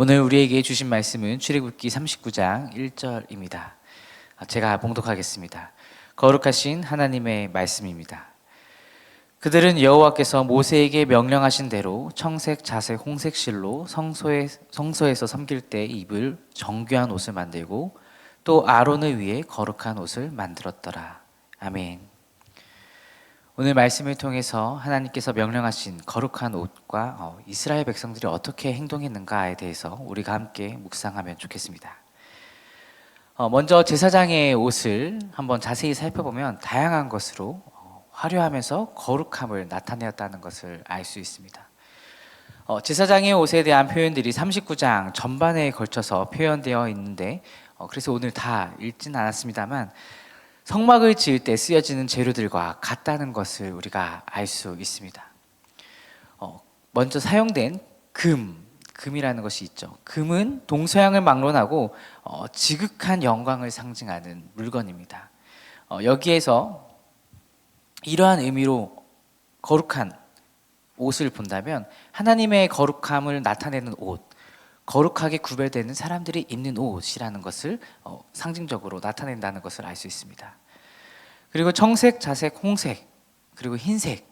오늘 우리에게 주신 말씀은 출애굽기 39장 1절입니다. 제가 봉독하겠습니다. 거룩하신 하나님의 말씀입니다. 그들은 여호와께서 모세에게 명령하신 대로 청색, 자색, 홍색 실로 성소에서 섬길 때 입을 정교한 옷을 만들고 또 아론을 위해 거룩한 옷을 만들었더라. 아멘. 오늘 말씀을 통해서 하나님께서 명령하신 거룩한 옷과 이스라엘 백성들이 어떻게 행동했는가에 대해서 우리가 함께 묵상하면 좋겠습니다. 먼저 제사장의 옷을 한번 자세히 살펴보면 다양한 것으로 화려하면서 거룩함을 나타내었다는 것을 알 수 있습니다. 제사장의 옷에 대한 표현들이 39장 전반에 걸쳐서 표현되어 있는데 그래서 오늘 다 읽지는 않았습니다만 성막을 지을 때 쓰여지는 재료들과 같다는 것을 우리가 알 수 있습니다. 먼저 사용된 금이라는 것이 있죠. 금은 동서양을 막론하고 지극한 영광을 상징하는 물건입니다. 여기에서 이러한 의미로 거룩한 옷을 본다면 하나님의 거룩함을 나타내는 옷, 거룩하게 구별되는 사람들이 입는 옷이라는 것을 상징적으로 나타낸다는 것을 알 수 있습니다. 그리고 청색, 자색, 홍색, 그리고 흰색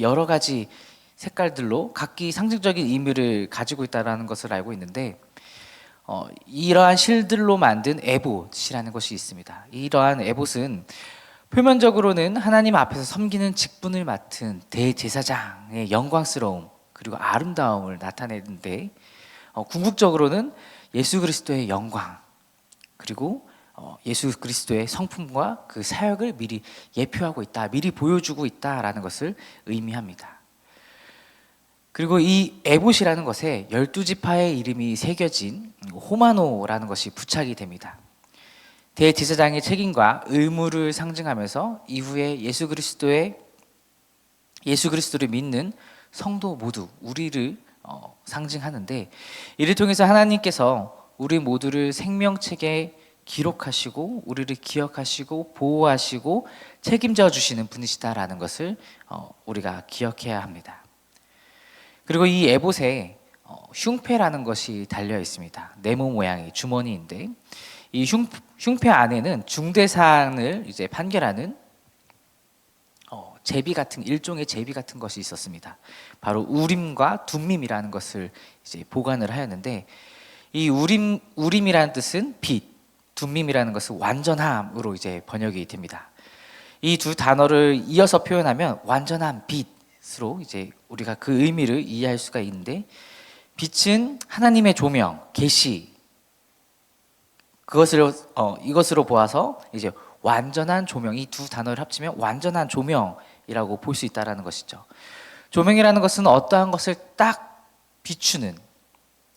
여러 가지 색깔들로 각기 상징적인 의미를 가지고 있다는 것을 알고 있는데 이러한 실들로 만든 에봇이라는 것이 있습니다. 이러한 에봇은 표면적으로는 하나님 앞에서 섬기는 직분을 맡은 대제사장의 영광스러움 그리고 아름다움을 나타내는데 궁극적으로는 예수 그리스도의 영광 그리고 예수 그리스도의 성품과 그 사역을 미리 예표하고 있다, 미리 보여주고 있다라는 것을 의미합니다. 그리고 이 에봇이라는 것에 12지파의 이름이 새겨진 호마노라는 것이 부착이 됩니다. 대제사장의 책임과 의무를 상징하면서 이후에 예수 그리스도를 믿는 성도 모두 우리를 상징하는데 이를 통해서 하나님께서 우리 모두를 생명책에 기록하시고 우리를 기억하시고 보호하시고 책임져 주시는 분이시다라는 것을 우리가 기억해야 합니다. 그리고 이 에봇에 흉패라는 것이 달려 있습니다. 네모 모양의 주머니인데 이 흉패 안에는 중대사안을 이제 판결하는 제비 같은 일종의 제비 같은 것이 있었습니다. 바로 우림과 둠밈이라는 것을 이제 보관을 하였는데 이 우림이라는 뜻은 빛, 둠밈이라는 것은 완전함으로 이제 번역이 됩니다. 이 두 단어를 이어서 표현하면 완전한 빛으로 이제 우리가 그 의미를 이해할 수가 있는데 빛은 하나님의 조명, 계시 이것으로 보아서 이제 완전한 조명 이 두 단어를 합치면 완전한 조명이라고 볼 수 있다라는 것이죠. 조명이라는 것은 어떠한 것을 딱 비추는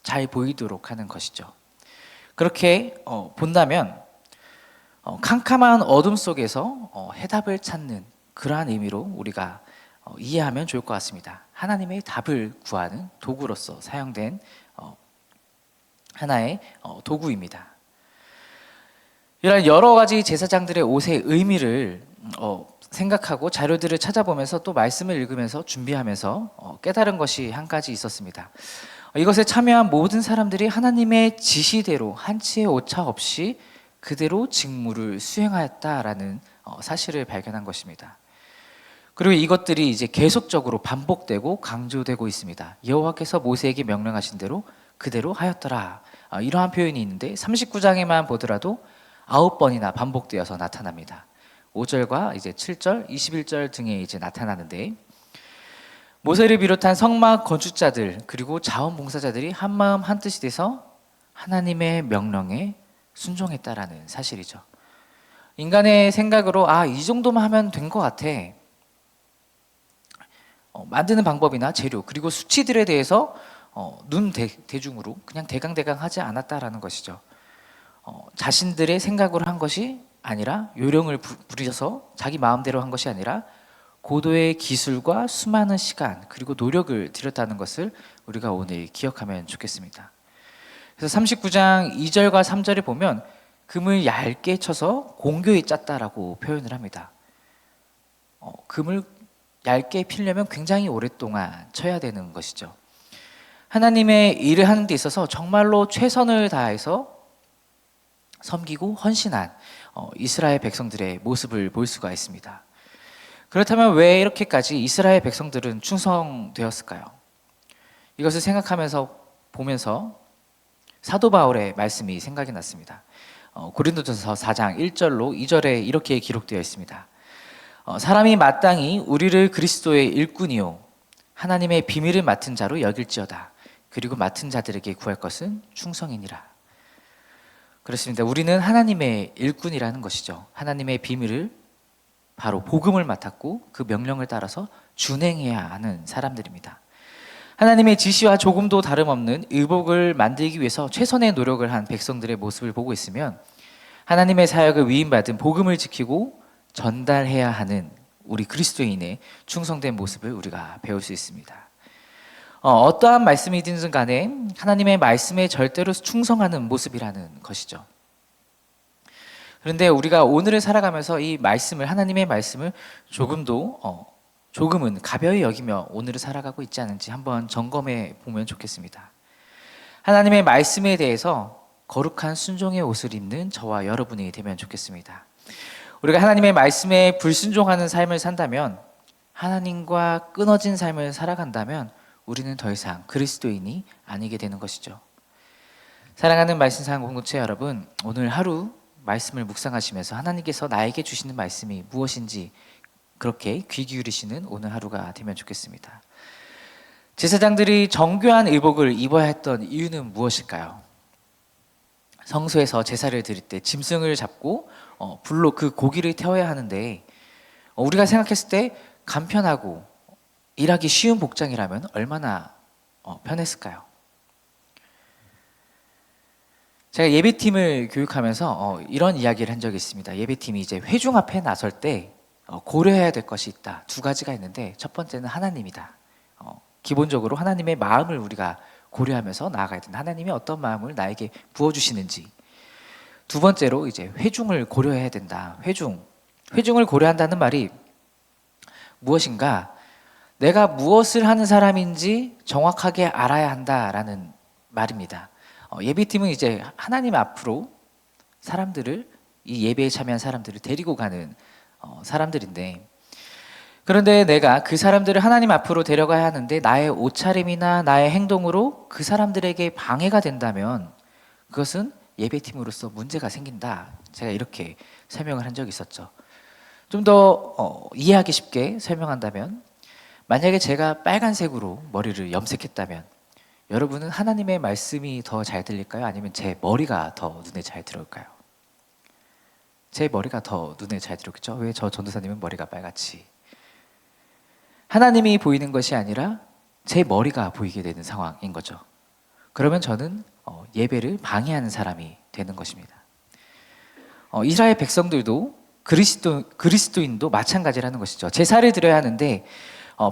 잘 보이도록 하는 것이죠. 그렇게 본다면 캄캄한 어둠 속에서 해답을 찾는 그러한 의미로 우리가 이해하면 좋을 것 같습니다. 하나님의 답을 구하는 도구로서 사용된 하나의 도구입니다. 이런 여러 가지 제사장들의 옷의 의미를 생각하고 자료들을 찾아보면서 또 말씀을 읽으면서 준비하면서 깨달은 것이 한 가지 있었습니다. 이것에 참여한 모든 사람들이 하나님의 지시대로 한치의 오차 없이 그대로 직무를 수행하였다라는 사실을 발견한 것입니다. 그리고 이것들이 이제 계속적으로 반복되고 강조되고 있습니다. 여호와께서 모세에게 명령하신 대로 그대로 하였더라. 이러한 표현이 있는데 39장에만 보더라도 9번이나 반복되어서 나타납니다. 5절과 이제 7절, 21절 등에 이제 나타나는데 모세를 비롯한 성막 건축자들 그리고 자원봉사자들이 한마음 한뜻이 돼서 하나님의 명령에 순종했다라는 사실이죠. 인간의 생각으로 이 정도만 하면 된 것 같아. 만드는 방법이나 재료 그리고 수치들에 대해서 눈 대중으로 그냥 대강대강 하지 않았다라는 것이죠. 자신들의 생각으로 한 것이 아니라 요령을 부려서 자기 마음대로 한 것이 아니라 고도의 기술과 수많은 시간 그리고 노력을 들였다는 것을 우리가 오늘 기억하면 좋겠습니다. 그래서 39장 2절과 3절에 보면 금을 얇게 쳐서 공교히 짰다라고 표현을 합니다. 금을 얇게 피려면 굉장히 오랫동안 쳐야 되는 것이죠. 하나님의 일을 하는 데 있어서 정말로 최선을 다해서 섬기고 헌신한 이스라엘 백성들의 모습을 볼 수가 있습니다. 그렇다면 왜 이렇게까지 이스라엘 백성들은 충성되었을까요? 이것을 생각하면서 보면서 사도 바울의 말씀이 생각이 났습니다. 고린도전서 4장 1절로 2절에 이렇게 기록되어 있습니다. 사람이 마땅히 우리를 그리스도의 일꾼이요 하나님의 비밀을 맡은 자로 여길지어다. 그리고 맡은 자들에게 구할 것은 충성이니라. 그렇습니다. 우리는 하나님의 일꾼이라는 것이죠. 하나님의 비밀을 바로 복음을 맡았고 그 명령을 따라서 준행해야 하는 사람들입니다. 하나님의 지시와 조금도 다름없는 의복을 만들기 위해서 최선의 노력을 한 백성들의 모습을 보고 있으면 하나님의 사역을 위임받은 복음을 지키고 전달해야 하는 우리 그리스도인의 충성된 모습을 우리가 배울 수 있습니다. 어떠한 말씀이든 간에 하나님의 말씀에 절대로 충성하는 모습이라는 것이죠. 그런데 우리가 오늘을 살아가면서 이 말씀을, 하나님의 말씀을 조금은 가벼이 여기며 오늘을 살아가고 있지 않은지 한번 점검해 보면 좋겠습니다. 하나님의 말씀에 대해서 거룩한 순종의 옷을 입는 저와 여러분이 되면 좋겠습니다. 우리가 하나님의 말씀에 불순종하는 삶을 산다면, 하나님과 끊어진 삶을 살아간다면 우리는 더 이상 그리스도인이 아니게 되는 것이죠. 사랑하는 말씀사랑 공동체 여러분, 오늘 하루 말씀을 묵상하시면서 하나님께서 나에게 주시는 말씀이 무엇인지 그렇게 귀 기울이시는 오늘 하루가 되면 좋겠습니다. 제사장들이 정교한 의복을 입어야 했던 이유는 무엇일까요? 성소에서 제사를 드릴 때 짐승을 잡고 불로 그 고기를 태워야 하는데, 우리가 생각했을 때 간편하고 일하기 쉬운 복장이라면 얼마나 편했을까요? 제가 예배팀을 교육하면서 이런 이야기를 한 적이 있습니다. 예배팀이 이제 회중 앞에 나설 때 고려해야 될 것이 있다. 두 가지가 있는데, 첫 번째는 하나님이다. 기본적으로 하나님의 마음을 우리가 고려하면서 나아가야 된다. 하나님이 어떤 마음을 나에게 부어주시는지. 두 번째로 이제 회중을 고려해야 된다. 회중을 고려한다는 말이 무엇인가? 내가 무엇을 하는 사람인지 정확하게 알아야 한다라는 말입니다. 예배팀은 이제 하나님 앞으로 사람들을, 이 예배에 참여한 사람들을 데리고 가는 사람들인데, 그런데 내가 그 사람들을 하나님 앞으로 데려가야 하는데 나의 옷차림이나 나의 행동으로 그 사람들에게 방해가 된다면 그것은 예배팀으로서 문제가 생긴다. 제가 이렇게 설명을 한 적이 있었죠. 좀 더 이해하기 쉽게 설명한다면, 만약에 제가 빨간색으로 머리를 염색했다면 여러분은 하나님의 말씀이 더 잘 들릴까요? 아니면 제 머리가 더 눈에 잘 들어올까요? 제 머리가 더 눈에 잘 들어오겠죠? 왜 저 전도사님은 머리가 빨갛지? 하나님이 보이는 것이 아니라 제 머리가 보이게 되는 상황인 거죠. 그러면 저는 예배를 방해하는 사람이 되는 것입니다. 이스라엘 백성들도 그리스도인도 마찬가지라는 것이죠. 제사를 드려야 하는데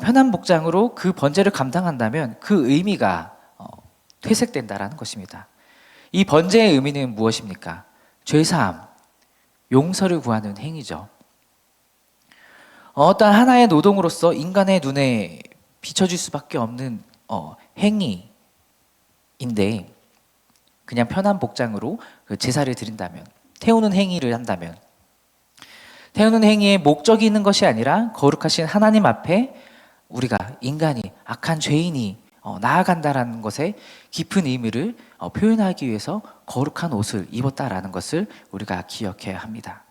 편한 복장으로 그 번제를 감당한다면 그 의미가 퇴색된다라는 것입니다. 이 번제의 의미는 무엇입니까? 죄사함, 용서를 구하는 행위죠. 어떤 하나의 노동으로서 인간의 눈에 비춰질 수밖에 없는 행위인데, 그냥 편한 복장으로 그 제사를 드린다면, 태우는 행위를 한다면, 태우는 행위에 목적이 있는 것이 아니라 거룩하신 하나님 앞에 우리가 인간이, 악한 죄인이 나아간다라는 것에 깊은 의미를 표현하기 위해서 거룩한 옷을 입었다라는 것을 우리가 기억해야 합니다.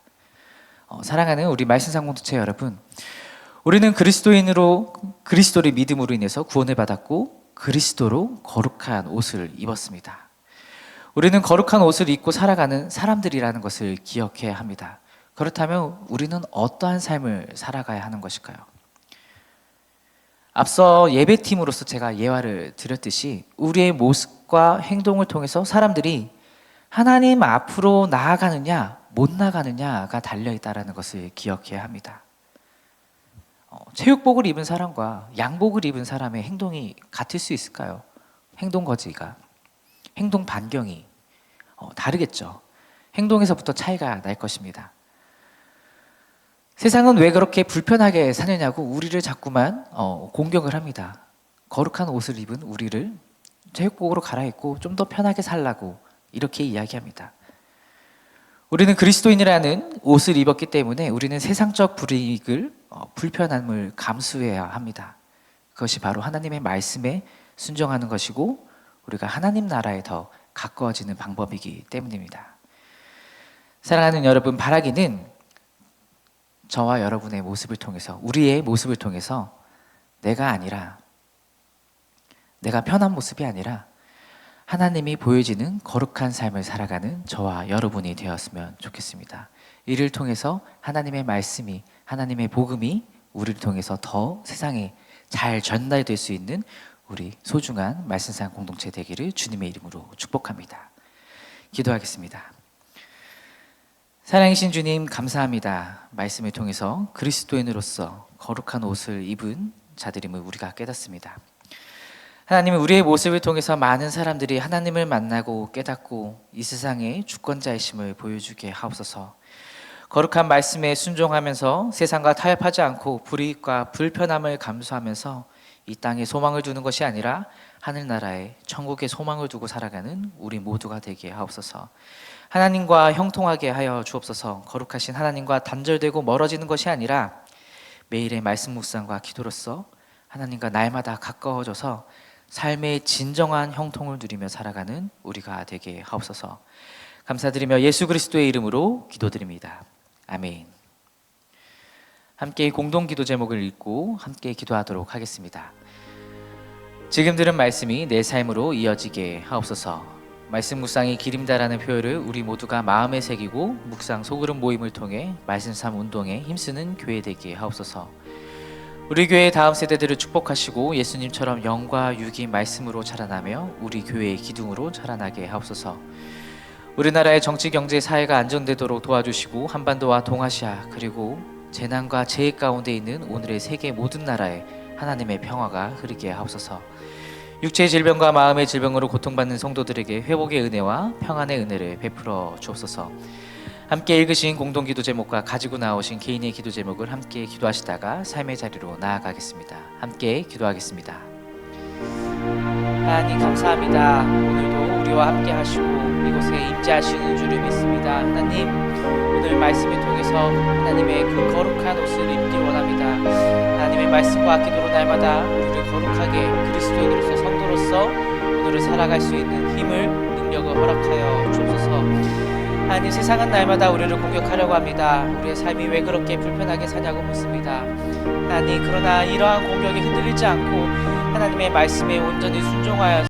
사랑하는 우리 말씀상 공동체 여러분, 우리는 그리스도를 믿음으로 인해서 구원을 받았고 그리스도로 거룩한 옷을 입었습니다. 우리는 거룩한 옷을 입고 살아가는 사람들이라는 것을 기억해야 합니다. 그렇다면 우리는 어떠한 삶을 살아가야 하는 것일까요? 앞서 예배팀으로서 제가 예화를 드렸듯이 우리의 모습과 행동을 통해서 사람들이 하나님 앞으로 나아가느냐 못 나가느냐가 달려있다는 것을 기억해야 합니다. 체육복을 입은 사람과 양복을 입은 사람의 행동이 같을 수 있을까요? 행동 거지가, 행동 반경이 다르겠죠. 행동에서부터 차이가 날 것입니다. 세상은 왜 그렇게 불편하게 사느냐고 우리를 자꾸만 공격을 합니다. 거룩한 옷을 입은 우리를 체육복으로 갈아입고 좀 더 편하게 살라고 이렇게 이야기합니다. 우리는 그리스도인이라는 옷을 입었기 때문에 우리는 세상적 불이익을, 불편함을 감수해야 합니다. 그것이 바로 하나님의 말씀에 순종하는 것이고 우리가 하나님 나라에 더 가까워지는 방법이기 때문입니다. 사랑하는 여러분, 바라기는 저와 여러분의 모습을 통해서, 우리의 모습을 통해서 내가 편한 모습이 아니라 하나님이 보여지는 거룩한 삶을 살아가는 저와 여러분이 되었으면 좋겠습니다. 이를 통해서 하나님의 말씀이, 하나님의 복음이 우리를 통해서 더 세상에 잘 전달될 수 있는 우리 소중한 말씀상 공동체 되기를 주님의 이름으로 축복합니다. 기도하겠습니다. 사랑이신 주님, 감사합니다. 말씀을 통해서 그리스도인으로서 거룩한 옷을 입은 자들임을 우리가 깨닫습니다. 하나님은 우리의 모습을 통해서 많은 사람들이 하나님을 만나고 깨닫고 이 세상의 주권자이심을 보여주게 하옵소서. 거룩한 말씀에 순종하면서 세상과 타협하지 않고 불이익과 불편함을 감수하면서 이 땅에 소망을 두는 것이 아니라 하늘나라에 천국에 소망을 두고 살아가는 우리 모두가 되게 하옵소서. 하나님과 형통하게 하여 주옵소서. 거룩하신 하나님과 단절되고 멀어지는 것이 아니라 매일의 말씀 묵상과 기도로서 하나님과 날마다 가까워져서 삶의 진정한 형통을 누리며 살아가는 우리가 되게 하옵소서. 감사드리며 예수 그리스도의 이름으로 기도드립니다. 아멘. 함께 공동 기도 제목을 읽고 함께 기도하도록 하겠습니다. 지금 들은 말씀이 내 삶으로 이어지게 하옵소서. 말씀 묵상이 기림다라는 표현을 우리 모두가 마음에 새기고 묵상 소그룹 모임을 통해 말씀 삶 운동에 힘쓰는 교회 되게 하옵소서. 우리 교회의 다음 세대들을 축복하시고 예수님처럼 영과 육이 말씀으로 자라나며 우리 교회의 기둥으로 자라나게 하옵소서. 우리나라의 정치, 경제, 사회가 안정되도록 도와주시고 한반도와 동아시아 그리고 재난과 재해 가운데 있는 오늘의 세계 모든 나라에 하나님의 평화가 흐르게 하옵소서. 육체의 질병과 마음의 질병으로 고통받는 성도들에게 회복의 은혜와 평안의 은혜를 베풀어 주옵소서. 함께 읽으신 공동기도 제목과 가지고 나오신 개인의 기도 제목을 함께 기도하시다가 삶의 자리로 나아가겠습니다. 함께 기도하겠습니다. 하나님 감사합니다. 오늘도 우리와 함께 하시고 이곳에 임재하시는 줄을 믿습니다. 하나님, 오늘 말씀을 통해서 하나님의 그 거룩한 옷을 입길 원합니다. 하나님의 말씀과 기도로 날마다 우리를 거룩하게 그리스도인으로서 성도로서 오늘을 살아갈 수 있는 힘을, 능력을 허락하여 주옵소서. 하나님, 세상은 날마다 우리를 공격하려고 합니다. 우리의 삶이 왜 그렇게 불편하게 사냐고 묻습니다. 하나님, 그러나 이러한 공격에 흔들리지 않고 하나님의 말씀에 온전히 순종하여